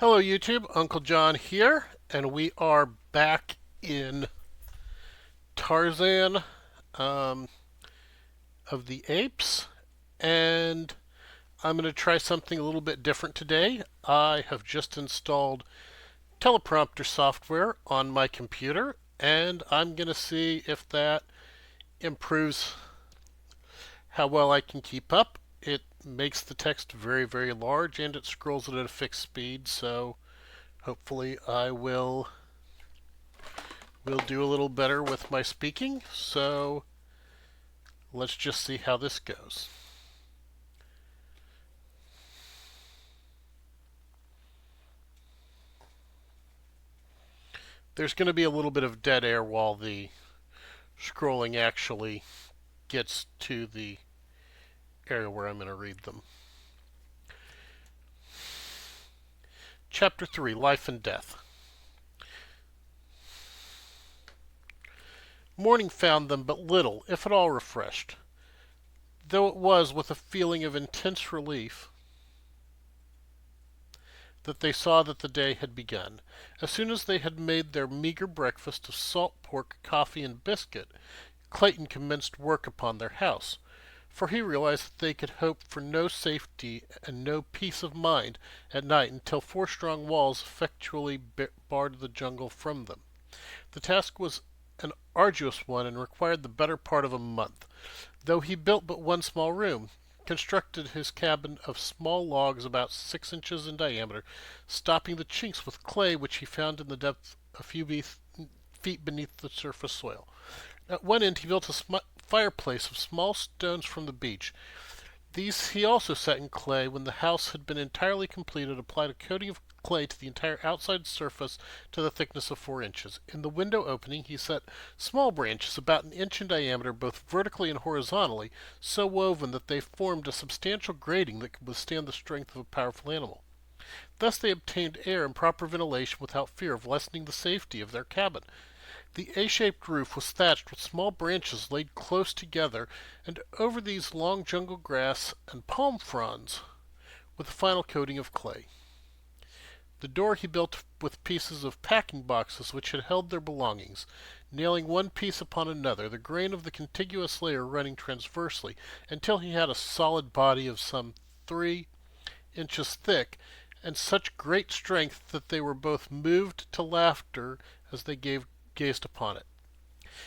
Hello YouTube, Uncle John here, and we are back in Tarzan um, of the Apes, and I'm going to try something a little bit different today. I have just installed teleprompter software on my computer, and I'm going to see if that improves how well I can keep up. It makes the text very, very large, and it scrolls it at a fixed speed, so hopefully I will do a little better with my speaking, so let's just see how this goes. There's going to be a little bit of dead air while the scrolling actually gets to the area where I'm going to read them. Chapter 3, Life and Death. Morning found them but little, if at all, refreshed, though it was with a feeling of intense relief that they saw that the day had begun. As soon as they had made their meager breakfast of salt pork, coffee, and biscuit, Clayton commenced work upon their house, for he realized that they could hope for no safety and no peace of mind at night until four strong walls effectually barred the jungle from them. The task was an arduous one and required the better part of a month, though he built but one small room, constructed his cabin of small logs about 6 inches in diameter, stopping the chinks with clay which he found in the depth a few feet beneath the surface soil. At one end he built a fireplace of small stones from the beach. These he also set in clay. When the house had been entirely completed, applied a coating of clay to the entire outside surface to the thickness of 4 inches. In the window opening he set small branches about an inch in diameter, both vertically and horizontally, so woven that they formed a substantial grating that could withstand the strength of a powerful animal. Thus they obtained air and proper ventilation without fear of lessening the safety of their cabin. The A-shaped roof was thatched with small branches laid close together, and over these long jungle grass and palm fronds with a final coating of clay. The door he built with pieces of packing boxes which had held their belongings, nailing one piece upon another, the grain of the contiguous layer running transversely, until he had a solid body of some 3 inches thick, and such great strength that they were both moved to laughter as they gazed upon it.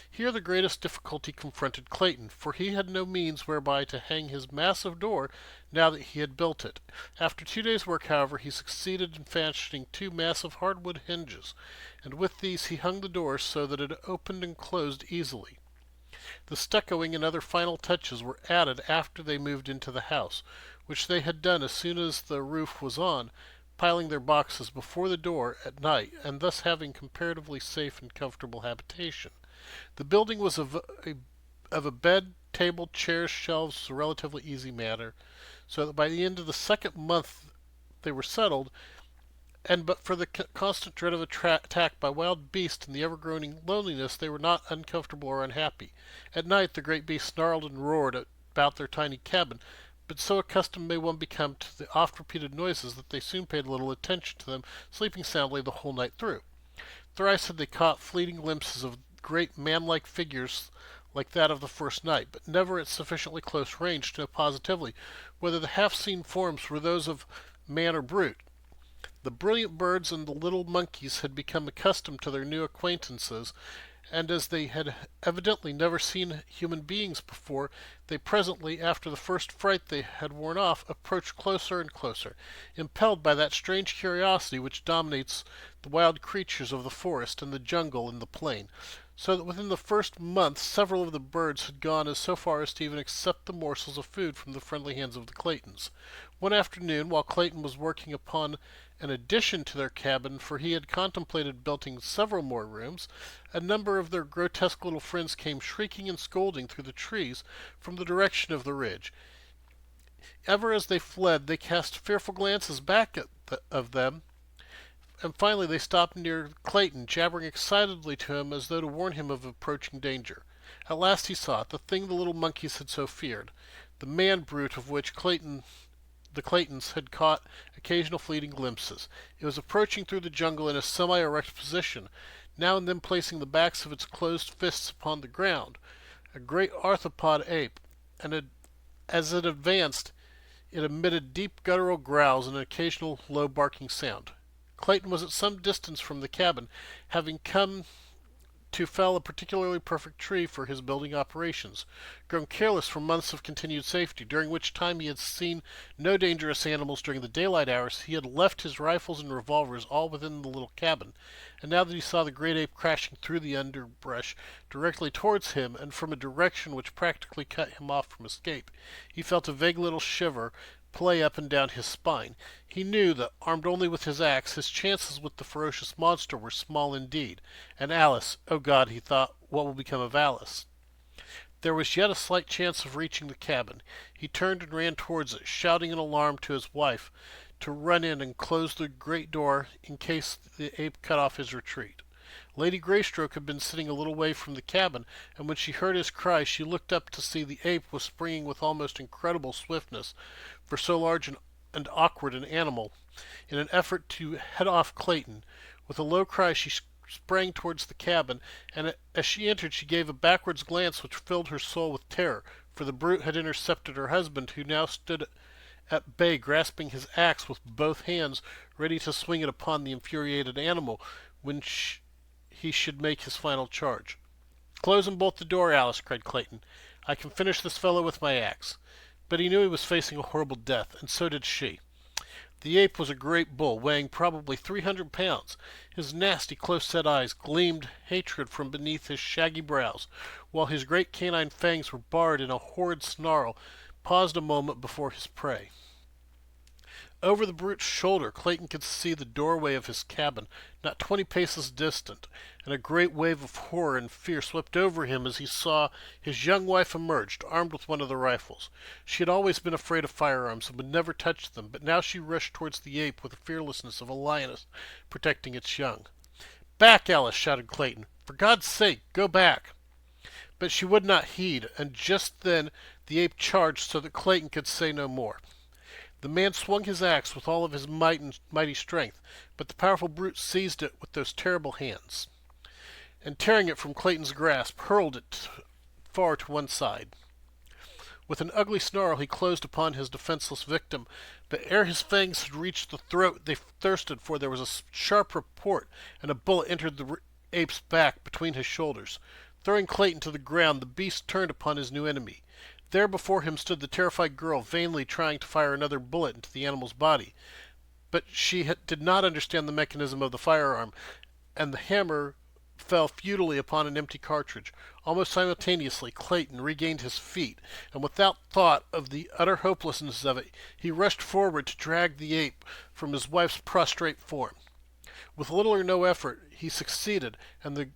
Here the greatest difficulty confronted Clayton, for he had no means whereby to hang his massive door now that he had built it. After 2 days' work, however, he succeeded in fashioning two massive hardwood hinges, and with these he hung the door so that it opened and closed easily. The stuccoing and other final touches were added after they moved into the house, which they had done as soon as the roof was on, piling their boxes before the door at night, and thus having comparatively safe and comfortable habitation. The building was of a bed, table, chairs, shelves, a relatively easy matter, so that by the end of the second month they were settled, and but for the constant dread of attack by wild beasts and the ever-growing loneliness, they were not uncomfortable or unhappy. At night the great beasts snarled and roared about their tiny cabin, but so accustomed may one become to the oft-repeated noises that they soon paid little attention to them, sleeping soundly the whole night through. Thrice had they caught fleeting glimpses of great man-like figures like that of the first night, but never at sufficiently close range to know positively whether the half-seen forms were those of man or brute. The brilliant birds and the little monkeys had become accustomed to their new acquaintances, and as they had evidently never seen human beings before, they presently, after the first fright they had worn off, approached closer and closer, impelled by that strange curiosity which dominates the wild creatures of the forest and the jungle and the plain, so that within the first month several of the birds had gone so far as to even accept the morsels of food from the friendly hands of the Claytons. One afternoon, while Clayton was working upon an addition to their cabin, for he had contemplated building several more rooms, a number of their grotesque little friends came shrieking and scolding through the trees from the direction of the ridge. Ever as they fled, they cast fearful glances back of them, and finally they stopped near Clayton, jabbering excitedly to him as though to warn him of approaching danger. At last he saw it, the thing the little monkeys had so feared, the man brute of which Clayton the Claytons had caught occasional fleeting glimpses. It was approaching through the jungle in a semi-erect position, now and then placing the backs of its closed fists upon the ground, a great arthropod ape, and as it advanced it emitted deep guttural growls and an occasional low barking sound. Clayton was at some distance from the cabin, having come to fell a particularly perfect tree for his building operations, grown careless from months of continued safety, during which time he had seen no dangerous animals during the daylight hours. He had left his rifles and revolvers all within the little cabin, and now that he saw the great ape crashing through the underbrush directly towards him, and from a direction which practically cut him off from escape, he felt a vague little shiver play up and down his spine. He knew that, armed only with his axe, his chances with the ferocious monster were small indeed. And Alice, oh God, he thought, what will become of Alice? There was yet a slight chance of reaching the cabin. He turned and ran towards it, shouting in alarm to his wife to run in and close the great door in case the ape cut off his retreat. Lady Greystoke had been sitting a little way from the cabin, and when she heard his cry she looked up to see the ape was springing with almost incredible swiftness for so large and awkward an animal, in an effort to head off Clayton. With a low cry she sprang towards the cabin, and as she entered she gave a backwards glance which filled her soul with terror, for the brute had intercepted her husband, who now stood at bay grasping his axe with both hands, ready to swing it upon the infuriated animal when he should make his final charge. "Close and bolt the door, Alice," cried Clayton. "I can finish this fellow with my axe." But he knew he was facing a horrible death, and so did she. The ape was a great bull, weighing probably 300 pounds. His nasty, close-set eyes gleamed hatred from beneath his shaggy brows, while his great canine fangs were bared in a horrid snarl, paused a moment before his prey. Over the brute's shoulder Clayton could see the doorway of his cabin, not 20 paces distant, and a great wave of horror and fear swept over him as he saw his young wife emerge, armed with one of the rifles. She had always been afraid of firearms and would never touch them, but now she rushed towards the ape with the fearlessness of a lioness protecting its young. "Back, Alice!" shouted Clayton. "For God's sake, go back!" But she would not heed, and just then the ape charged so that Clayton could say no more. The man swung his axe with all of his mighty strength, but the powerful brute seized it with those terrible hands, and tearing it from Clayton's grasp, hurled it far to one side. With an ugly snarl he closed upon his defenseless victim, but ere his fangs had reached the throat they thirsted for, there was a sharp report, and a bullet entered the ape's back between his shoulders. Throwing Clayton to the ground, the beast turned upon his new enemy. There before him stood the terrified girl, vainly trying to fire another bullet into the animal's body. But she did not understand the mechanism of the firearm, and the hammer fell futilely upon an empty cartridge. Almost simultaneously Clayton regained his feet, and without thought of the utter hopelessness of it, he rushed forward to drag the ape from his wife's prostrate form. With little or no effort he succeeded, and the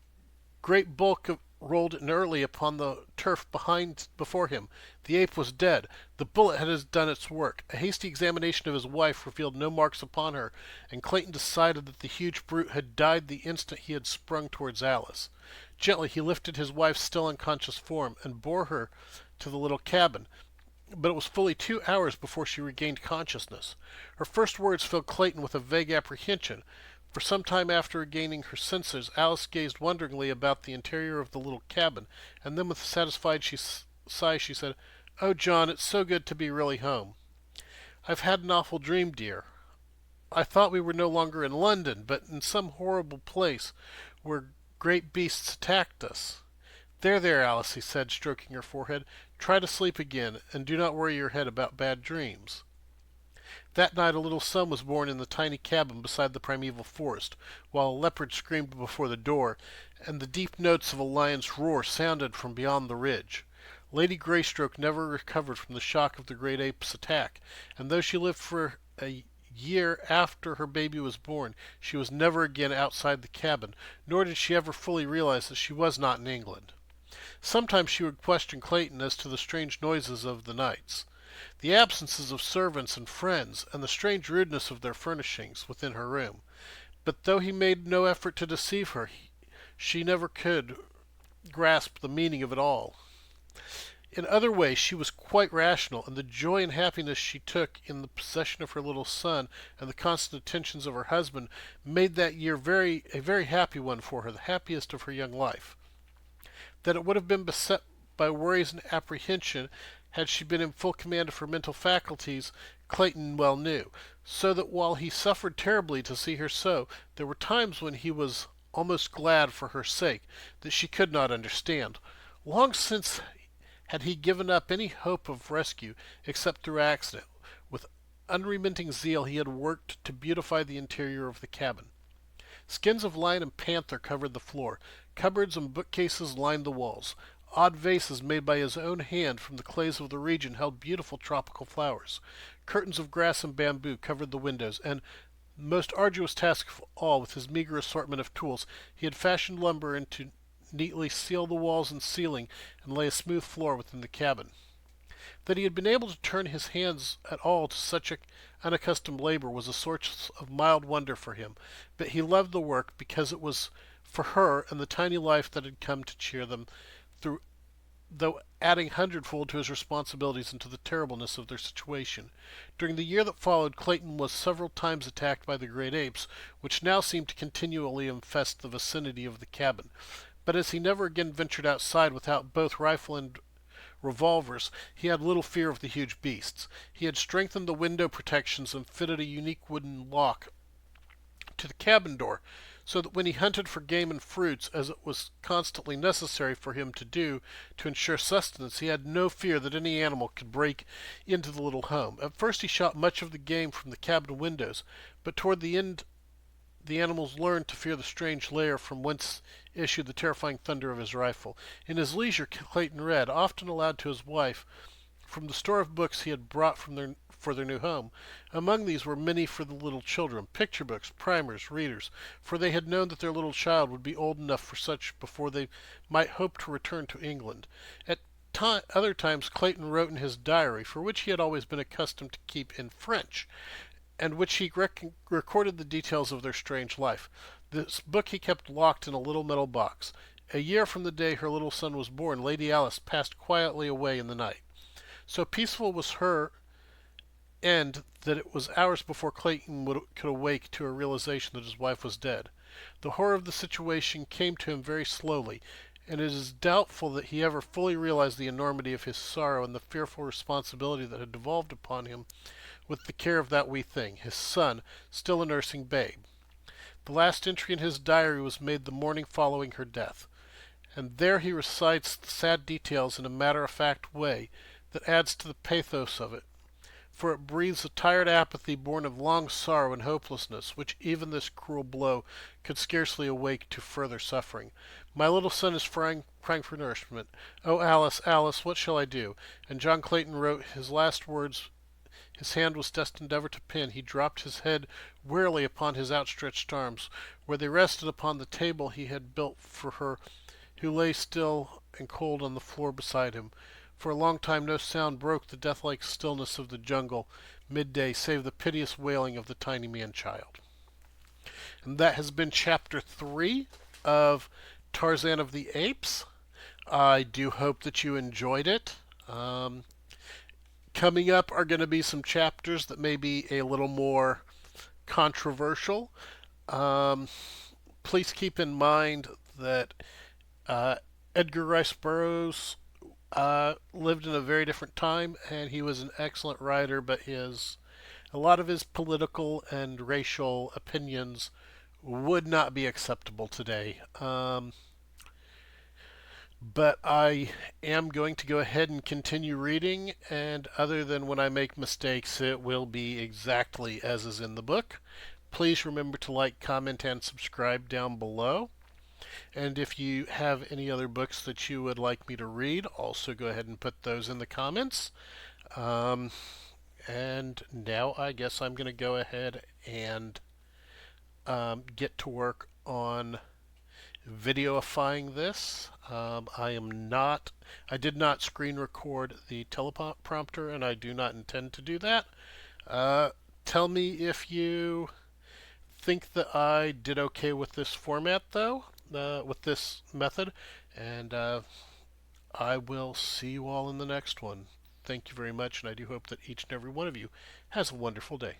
great bulk rolled inertly upon the turf before him. The ape was dead. The bullet had done its work. A hasty examination of his wife revealed no marks upon her, and Clayton decided that the huge brute had died the instant he had sprung towards Alice. Gently he lifted his wife's still unconscious form and bore her to the little cabin, but it was fully 2 hours before she regained consciousness. Her first words filled Clayton with a vague apprehension. For some time after regaining her senses, Alice gazed wonderingly about the interior of the little cabin, and then with a satisfied sigh she said, "Oh, John, it's so good to be really home." "I've had an awful dream, dear. I thought we were no longer in London, but in some horrible place where great beasts attacked us." "There, there, Alice," he said, stroking her forehead. "Try to sleep again, and do not worry your head about bad dreams." That night a little son was born in the tiny cabin beside the primeval forest, while a leopard screamed before the door, and the deep notes of a lion's roar sounded from beyond the ridge. Lady Greystoke never recovered from the shock of the great ape's attack, and though she lived for a year after her baby was born, she was never again outside the cabin, nor did she ever fully realize that she was not in England. Sometimes she would question Clayton as to the strange noises of the nights, the absences of servants and friends, and the strange rudeness of their furnishings within her room. But though he made no effort to deceive her, she never could grasp the meaning of it all. In other ways she was quite rational, and the joy and happiness she took in the possession of her little son and the constant attentions of her husband made that year a very happy one for her, the happiest of her young life. That it would have been beset by worries and apprehension had she been in full command of her mental faculties, Clayton well knew, so that while he suffered terribly to see her so, there were times when he was almost glad for her sake that she could not understand. Long since had he given up any hope of rescue except through accident. With unremitting zeal he had worked to beautify the interior of the cabin. Skins of lion and panther covered the floor. Cupboards and bookcases lined the walls. Odd vases made by his own hand from the clays of the region held beautiful tropical flowers. Curtains of grass and bamboo covered the windows, and, most arduous task of all, with his meager assortment of tools, he had fashioned lumber into neatly seal the walls and ceiling and lay a smooth floor within the cabin. That he had been able to turn his hands at all to such unaccustomed labor was a source of mild wonder for him, but he loved the work because it was for her and the tiny life that had come to cheer them through, though adding hundredfold to his responsibilities and to the terribleness of their situation. During the year that followed, Clayton was several times attacked by the great apes, which now seemed to continually infest the vicinity of the cabin. But as he never again ventured outside without both rifle and revolvers, he had little fear of the huge beasts. He had strengthened the window protections and fitted a unique wooden lock to the cabin door, so that when he hunted for game and fruits, as it was constantly necessary for him to do to ensure sustenance, he had no fear that any animal could break into the little home. At first he shot much of the game from the cabin windows, but toward the end the animals learned to fear the strange lair from whence issued the terrifying thunder of his rifle. In his leisure Clayton read, often aloud to his wife, from the store of books he had brought for their new home. Among these were many for the little children, picture books, primers, readers, for they had known that their little child would be old enough for such before they might hope to return to England. At other times Clayton wrote in his diary, for which he had always been accustomed to keep in French, and which he recorded the details of their strange life. This book he kept locked in a little metal box. A year from the day her little son was born, Lady Alice passed quietly away in the night. So peaceful was her end that it was hours before Clayton could awake to a realization that his wife was dead. The horror of the situation came to him very slowly, and it is doubtful that he ever fully realized the enormity of his sorrow and the fearful responsibility that had devolved upon him with the care of that wee thing, his son, still a nursing babe. The last entry in his diary was made the morning following her death, and there he recites the sad details in a matter-of-fact way that adds to the pathos of it, for it breathes a tired apathy born of long sorrow and hopelessness, which even this cruel blow could scarcely awake to further suffering. My little son is crying for nourishment. Oh, Alice, Alice, what shall I do? And John Clayton wrote his last words. His hand was destined ever to pen. He dropped his head wearily upon his outstretched arms, where they rested upon the table he had built for her, who lay still and cold on the floor beside him. For a long time no sound broke the deathlike stillness of the jungle midday, save the piteous wailing of the tiny man-child. And that has been Chapter 3 of Tarzan of the Apes. I do hope that you enjoyed it. Coming up are going to be some chapters that may be a little more controversial. Please keep in mind that Edgar Rice Burroughs lived in a very different time, and he was an excellent writer, but a lot of his political and racial opinions would not be acceptable today. But I am going to go ahead and continue reading, and other than when I make mistakes, it will be exactly as is in the book. Please remember to like, comment, and subscribe down below. And if you have any other books that you would like me to read, also go ahead and put those in the comments. And now I guess I'm going to go ahead and get to work on videoifying this. I did not screen record the teleprompter, and I do not intend to do that. Tell me if you think that I did okay with this format, though, with this method, and I will see you all in the next one. Thank you very much, and I do hope that each and every one of you has a wonderful day.